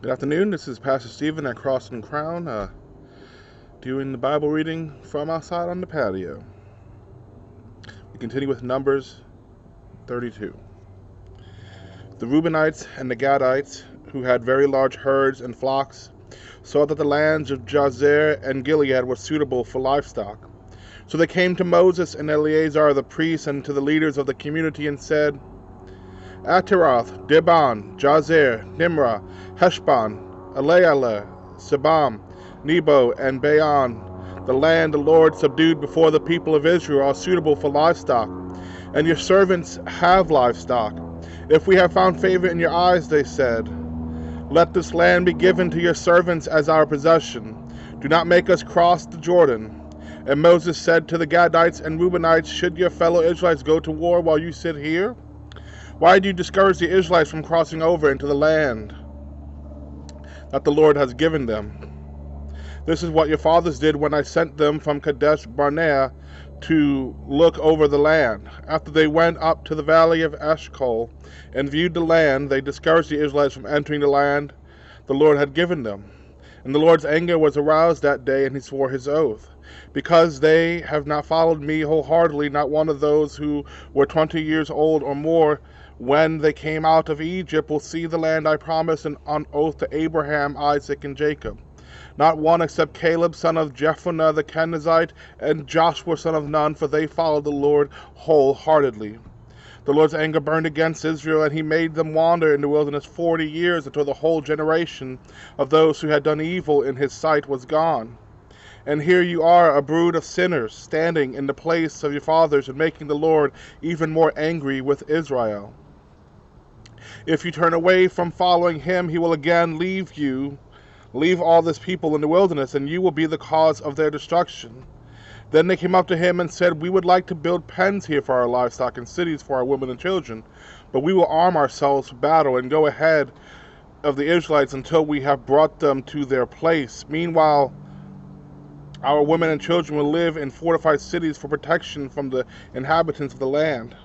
Good afternoon. This is Pastor Stephen at Cross and Crown, doing the Bible reading from outside on the patio. We continue with Numbers 32. The Reubenites and the Gadites, who had very large herds and flocks, saw that the lands of Jazer and Gilead were suitable for livestock. So they came to Moses and Eleazar the priest and to the leaders of the community and said, Ataroth, Dibon, Jazer, Nimrah, Heshbon, Elealeh, Sebam, Nebo, and Baon, the land the Lord subdued before the people of Israel, are suitable for livestock, and your servants have livestock. If we have found favor in your eyes, they said, let this land be given to your servants as our possession. Do not make us cross the Jordan. And Moses said to the Gadites and Reubenites, should your fellow Israelites go to war while you sit here? Why do you discourage the Israelites from crossing over into the land that the Lord has given them? This is what your fathers did when I sent them from Kadesh Barnea to look over the land. After they went up to the valley of Eshcol and viewed the land, they discouraged the Israelites from entering the land the Lord had given them. And the Lord's anger was aroused that day, and he swore his oath. Because they have not followed me wholeheartedly, not one of those who were 20 years old or more when they came out of Egypt will see the land I promised on oath to Abraham, Isaac, and Jacob. Not one except Caleb, son of Jephunneh the Kenizzite, and Joshua, son of Nun, for they followed the Lord wholeheartedly. The Lord's anger burned against Israel, and he made them wander in the wilderness 40 years until the whole generation of those who had done evil in his sight was gone. And here you are, a brood of sinners, standing in the place of your fathers and making the Lord even more angry with Israel. If you turn away from following him, he will again leave all this people in the wilderness, and you will be the cause of their destruction. Then they came up to him and said, we would like to build pens here for our livestock and cities for our women and children, but we will arm ourselves for battle and go ahead of the Israelites until we have brought them to their place. Meanwhile, our women and children will live in fortified cities for protection from the inhabitants of the land.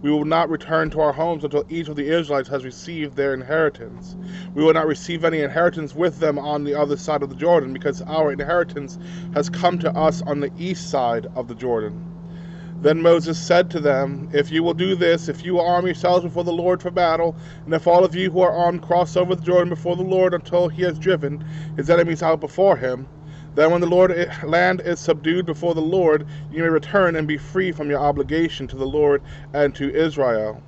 We will not return to our homes until each of the Israelites has received their inheritance. We will not receive any inheritance with them on the other side of the Jordan, because our inheritance has come to us on the east side of the Jordan. Then Moses said to them, if you will do this, if you will arm yourselves before the Lord for battle, and if all of you who are armed cross over the Jordan before the Lord until he has driven his enemies out before him, then when the land is subdued before the Lord, you may return and be free from your obligation to the Lord and to Israel.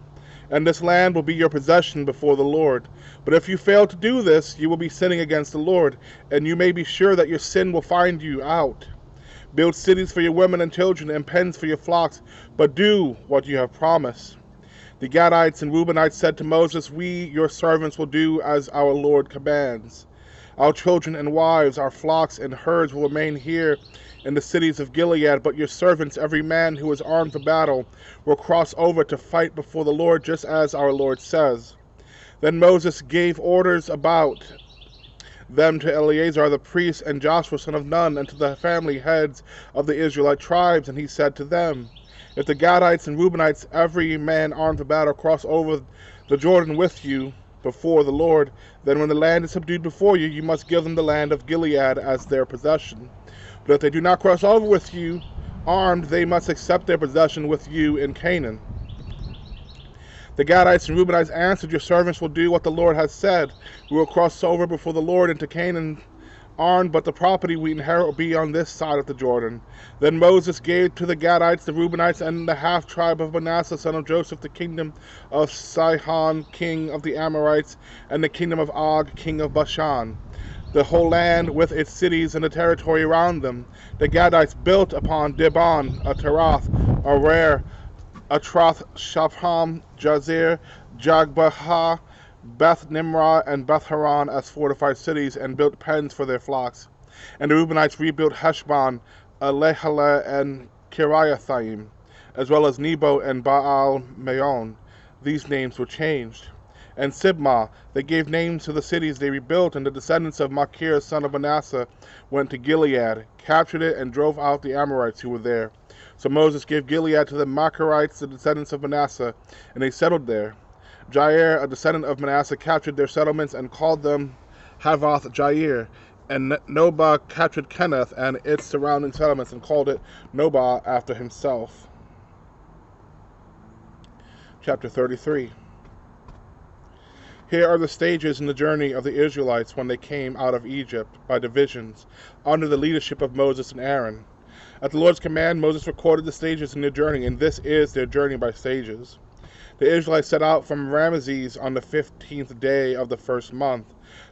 And this land will be your possession before the Lord. But if you fail to do this, you will be sinning against the Lord, and you may be sure that your sin will find you out. Build cities for your women and children and pens for your flocks, but do what you have promised. The Gadites and Reubenites said to Moses, we, your servants, will do as our Lord commands. Our children and wives, our flocks and herds will remain here in the cities of Gilead, but your servants, every man who is armed for battle, will cross over to fight before the Lord, just as our Lord says. Then Moses gave orders about them to Eleazar the priest and Joshua son of Nun, and to the family heads of the Israelite tribes, and he said to them, if the Gadites and Reubenites, every man armed for battle, cross over the Jordan with you before the Lord, then when the land is subdued before you, you must give them the land of Gilead as their possession. But if they do not cross over with you armed, they must accept their possession with you in Canaan. The Gadites and Reubenites answered, your servants will do what the Lord has said. We will cross over before the Lord into Canaan armed, but the property we inherit will be on this side of the Jordan. Then Moses gave to the Gadites, the Reubenites, and the half-tribe of Manasseh, son of Joseph, the kingdom of Sihon, king of the Amorites, and the kingdom of Og, king of Bashan, the whole land with its cities and the territory around them. The Gadites built upon Dibon, Ataroth, Arer, Atroth Shaphan, Jazer, Jogbehah, Beth Nimrah, and Beth Haran as fortified cities, and built pens for their flocks. And the Reubenites rebuilt Heshbon, Elehaleh, and Kiriathaim, as well as Nebo and Baal Meon. These names were changed. And Sibmah, they gave names to the cities they rebuilt, and the descendants of Machir, son of Manasseh, went to Gilead, captured it, and drove out the Amorites who were there. So Moses gave Gilead to the Machirites, the descendants of Manasseh, and they settled there. Jair, a descendant of Manasseh, captured their settlements and called them Havoth Jair. And Nobah captured Kenneth and its surrounding settlements and called it Nobah after himself. Chapter 33. Here are the stages in the journey of the Israelites when they came out of Egypt by divisions, under the leadership of Moses and Aaron. At the Lord's command, Moses recorded the stages in their journey, and this is their journey by stages. The Israelites set out from Ramesses on the 15th day of the first month.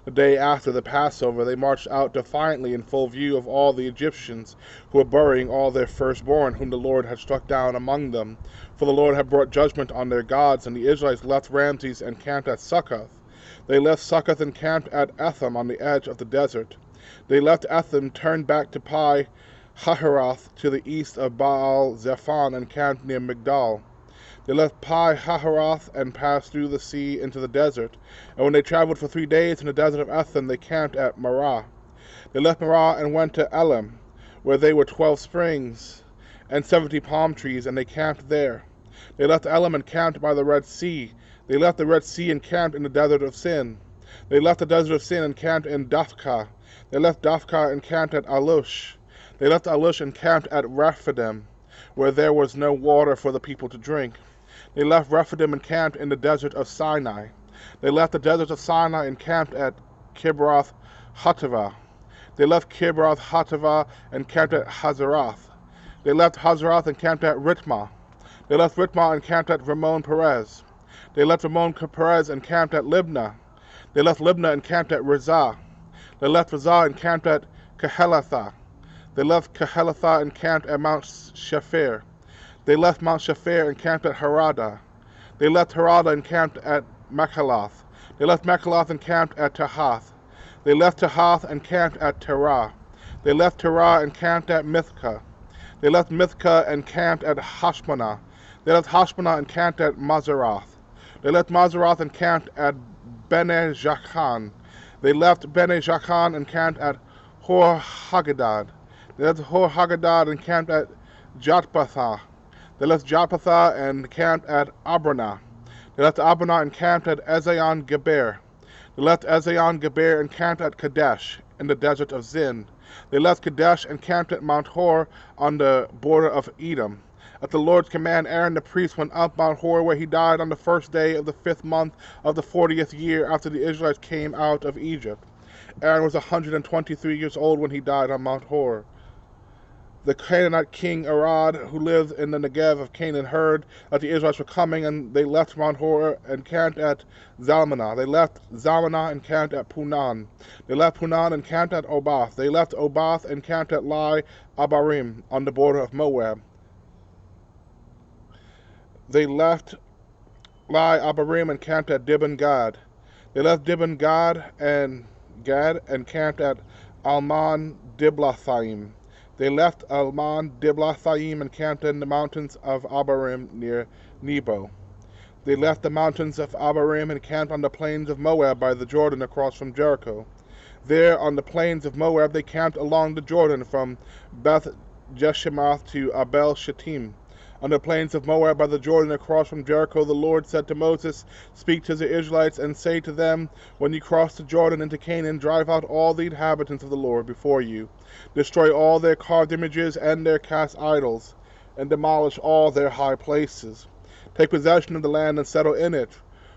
The day after the Passover, they marched out defiantly in full view of all the Egyptians, who were burying all their firstborn, whom the Lord had struck down among them. For the Lord had brought judgment on their gods, and the Israelites left Ramses and camped at Succoth. They left Succoth and camped at Etham on the edge of the desert. They left Etham, turned back to Pi Hahiroth to the east of Baal Zephon, and camped near Migdal. They left Pi Hahiroth and passed through the sea into the desert. And when they traveled for 3 days in the desert of Etham, they camped at Marah. They left Marah and went to Elim, where there were 12 springs and 70 palm trees, and they camped there. They left Elim and camped by the Red Sea. They left the Red Sea and camped in the desert of Sin. They left the desert of Sin and camped in Dophkah. They left Dophkah and camped at Alush. They left Alush and camped at Rephidim, where there was no water for the people to drink. They left Rephidim and camped in the desert of Sinai. They left the desert of Sinai and camped at Kibroth Hattaavah. They left Kibroth Hattaavah and camped at Hazeroth. They left Hazeroth and camped at Ritmah. They left Ritmah and camped at Ramon Perez. They left Ramon Perez and camped at Libnah. They left Libnah and camped at Rizah. They left Rizah and camped at Kehelathah. They left Kehelathah and camped at Mount Shafir. They left Mount Shafir and camped at Harada. They left Harada and camped at Machalath. They left Machalath and camped at Tahath. They left Tahath and camped at Terah. They left Terah and camped at Mithkah. They left Mithkah and camped at Hashmanah. They left Hashmanah and camped at Mazeroth. They left Mazeroth and camped at Bene Jachan. They left Bene Jachan and camped at Hor Haggadad. They left Hor Haggadad and camped at Jotbathah. They left Jotbathah and camped at Abranah. They left Abranah and camped at Ezion Geber. They left Ezion Geber and camped at Kadesh in the desert of Zin. They left Kadesh and camped at Mount Hor on the border of Edom. At the Lord's command, Aaron the priest went up Mount Hor, where he died on the first day of the 5th month of the 40th year after the Israelites came out of Egypt. Aaron was 123 years old when he died on Mount Hor. The Canaanite king Arad, who lived in the Negev of Canaan, heard that the Israelites were coming, and they left Mount Hor and camped at Zalmanah. They left Zalmanah and camped at Punan. They left Punan and camped at Obath. They left Obath and camped at Lai Abarim on the border of Moab. They left Lai Abarim and camped at Dibon Gad. They left Dibon Gad and camped at Alman Diblathaim. They left Alman Diblathaim and camped in the mountains of Abarim near Nebo. They left the mountains of Abarim and camped on the plains of Moab by the Jordan across from Jericho. There on the plains of Moab they camped along the Jordan from Beth Jeshimoth to Abel Shittim. On the plains of Moab by the Jordan across from Jericho, the Lord said to Moses, "Speak to the Israelites and say to them, when you cross the Jordan into Canaan, drive out all the inhabitants of the Lord before you. Destroy all their carved images and their cast idols, and demolish all their high places. Take possession of the land and settle in it,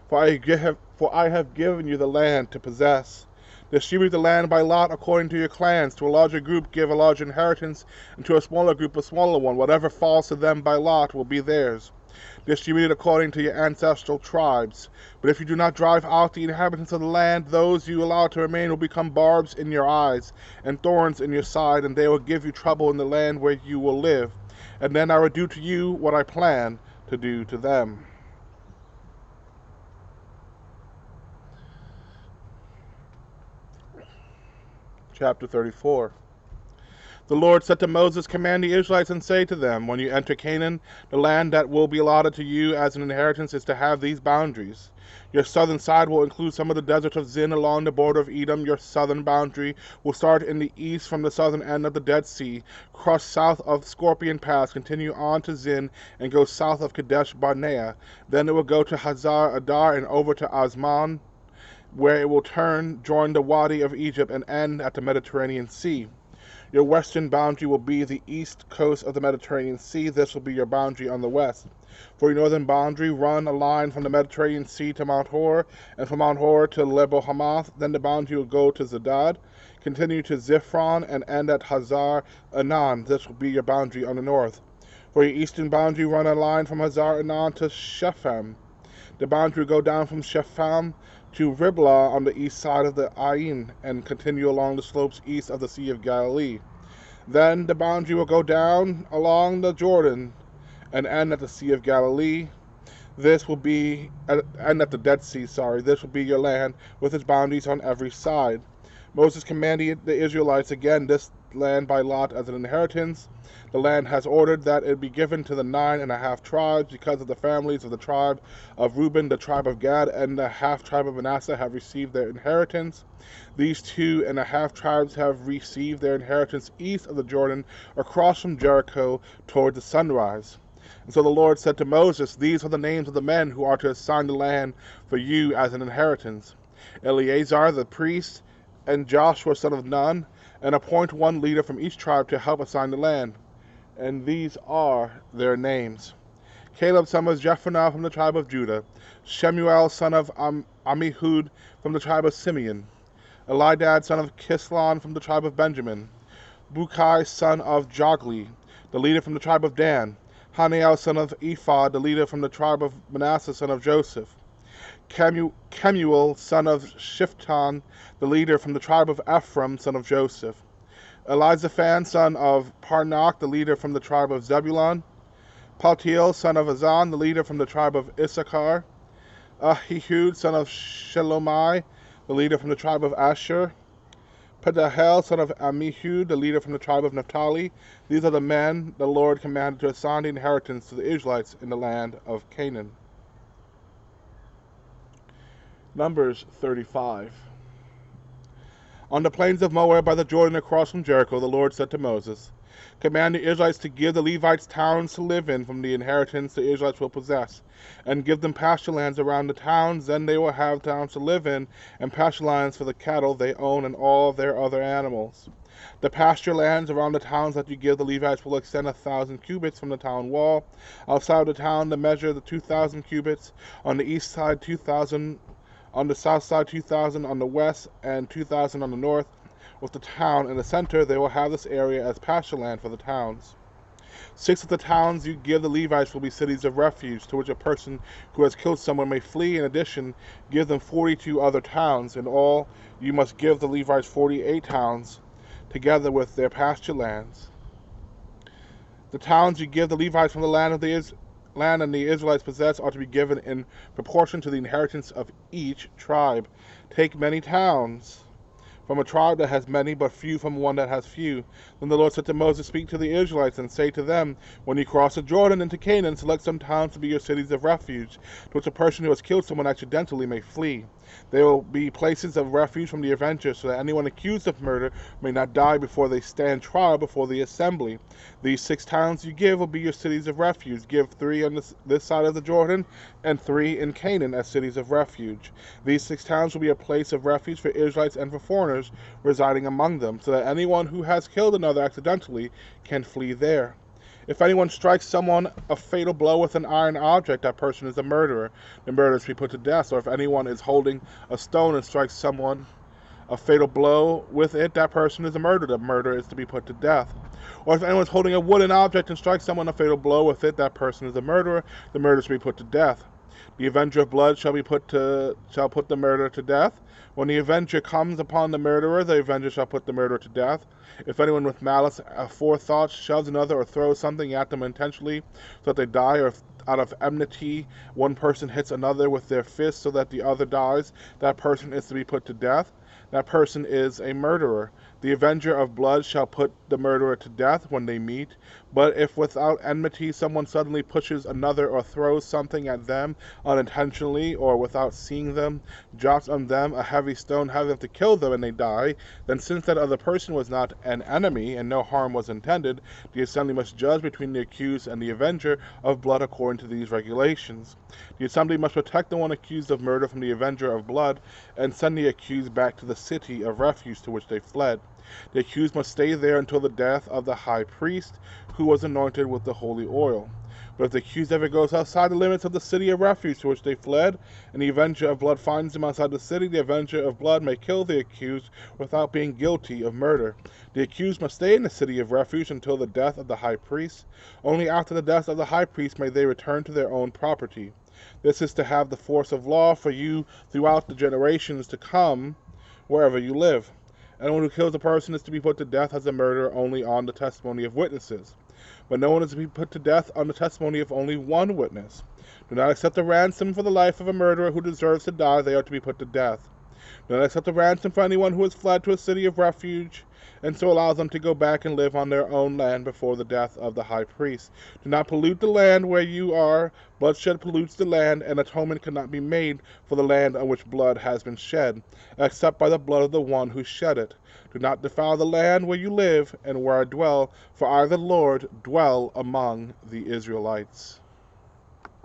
for I have given you the land to possess. Distribute the land by lot according to your clans. To a larger group give a large inheritance, and to a smaller group a smaller one. Whatever falls to them by lot will be theirs. Distribute it according to your ancestral tribes. But if you do not drive out the inhabitants of the land, those you allow to remain will become barbs in your eyes and thorns in your side, and they will give you trouble in the land where you will live. And then I will do to you what I plan to do to them." Chapter 34. The Lord said to Moses, "Command the Israelites and say to them, when you enter Canaan, the land that will be allotted to you as an inheritance is to have these boundaries. Your southern side will include some of the desert of Zin along the border of Edom. Your southern boundary will start in the east from the southern end of the Dead Sea, cross south of Scorpion Pass, continue on to Zin, and go south of Kadesh Barnea. Then it will go to Hazar Adar and over to Azman, where it will turn, join the Wadi of Egypt, and end at the Mediterranean Sea. Your western boundary will be the east coast of the Mediterranean Sea. This will be your boundary on the west. For your northern boundary, run a line from the Mediterranean Sea to Mount Hor, and from Mount Hor to Lebo Hamath. Then the boundary will go to Zedad, continue to Ziphron, and end at Hazar Anan. This will be your boundary on the north. For your eastern boundary, run a line from Hazar Anan to Shepham. The boundary will go down from Shepham to Riblah on the east side of the Ain, and continue along the slopes east of the Sea of Galilee. Then the boundary will go down along the Jordan and end at the Sea of Galilee. This will be end at the Dead Sea. This will be your land with its boundaries on every side. Moses commanded the Israelites again this land by lot as an inheritance. The land has ordered that it be given to the 9.5 tribes because of the families of the tribe of Reuben, the tribe of Gad, and the half tribe of Manasseh have received their inheritance. These 2.5 tribes have received their inheritance east of the Jordan, across from Jericho toward the sunrise. And so the Lord said to Moses, "These are the names of the men who are to assign the land for you as an inheritance: Eleazar the priest, and Joshua son of Nun, and appoint one leader from each tribe to help assign the land." And these are their names: Caleb son of Jephunneh from the tribe of Judah, Shemuel son of Ammihud from the tribe of Simeon, Elidad son of Kislon from the tribe of Benjamin, Bukai son of Jogli, the leader from the tribe of Dan, Haniel son of Ephod, the leader from the tribe of Manasseh son of Joseph, Kemuel son of Shiftan, the leader from the tribe of Ephraim son of Joseph, Elizaphan son of Parnach, the leader from the tribe of Zebulun, Paltiel son of Azan, the leader from the tribe of Issachar, Ahihud son of Shelomai, the leader from the tribe of Asher, Pedahel son of Ammihud, the leader from the tribe of Naphtali. These are the men the Lord commanded to assign the inheritance to the Israelites in the land of Canaan. Numbers 35. On the plains of Moab by the Jordan across from Jericho, the Lord said to Moses, "Command the Israelites to give the Levites towns to live in from the inheritance the Israelites will possess, and give them pasture lands around the towns. Then they will have towns to live in, and pasture lands for the cattle they own and all their other animals. The pasture lands around the towns that you give the Levites will extend 1,000 cubits from the town wall. Outside of the town, the measure the 2,000 cubits. On the east side, 2,000. On the south side, 2,000 on the west, and 2,000 on the north. With the town in the center, they will have this area as pasture land for the towns. 6 of the towns you give the Levites will be cities of refuge, to which a person who has killed someone may flee. In addition, give them 42 other towns. In all, you must give the Levites 48 towns, together with their pasture lands. The towns you give the Levites from the land and the Israelites possess are to be given in proportion to the inheritance of each tribe. Take many towns from a tribe that has many, but few from one that has few. Then the Lord said to Moses, "Speak to the Israelites and say to them, when you cross the Jordan into Canaan, select some towns to be your cities of refuge, to which a person who has killed someone accidentally may flee. They will be places of refuge from the avenger, so that anyone accused of murder may not die before they stand trial before the assembly. These 6 towns you give will be your cities of refuge. Give 3 on this side of the Jordan, and 3 in Canaan as cities of refuge. These 6 towns will be a place of refuge for Israelites and for foreigners residing among them, so that anyone who has killed another accidentally can flee there. If anyone strikes someone a fatal blow with an iron object, that person is a murderer. The murderer is to be put to death. Or if anyone is holding a stone and strikes someone a fatal blow with it, that person is a murderer. The murderer is to be put to death. Or if anyone is holding a wooden object and strikes someone a fatal blow with it, that person is a murderer. The murderer is to be put to death. The avenger of blood shall put the murderer to death. When the avenger comes upon the murderer, the avenger shall put the murderer to death. If anyone with malice aforethought shoves another or throws something at them intentionally so that they die, or if out of enmity one person hits another with their fist so that the other dies, that person is to be put to death. That person is a murderer. The avenger of blood shall put the murderer to death when they meet. But if without enmity someone suddenly pushes another or throws something at them unintentionally or without seeing them, drops on them a heavy stone having to kill them and they die, then since that other person was not an enemy and no harm was intended, the assembly must judge between the accused and the avenger of blood according to these regulations. The assembly must protect the one accused of murder from the avenger of blood and send the accused back to the city of refuge to which they fled. The accused must stay there until the death of the high priest, who was anointed with the holy oil. But if the accused ever goes outside the limits of the city of refuge to which they fled, and the avenger of blood finds him outside the city, the avenger of blood may kill the accused without being guilty of murder. The accused must stay in the city of refuge until the death of the high priest. Only after the death of the high priest may they return to their own property. This is to have the force of law for you throughout the generations to come, wherever you live. Anyone who kills a person is to be put to death as a murderer only on the testimony of witnesses. But no one is to be put to death on the testimony of only one witness. Do not accept a ransom for the life of a murderer who deserves to die. They are to be put to death. Do not accept a ransom for anyone who has fled to a city of refuge, and so allow them to go back and live on their own land before the death of the high priest. Do not pollute the land where you are. Bloodshed pollutes the land, and atonement cannot be made for the land on which blood has been shed, except by the blood of the one who shed it. Do not defile the land where you live and where I dwell, for I, the Lord, dwell among the Israelites.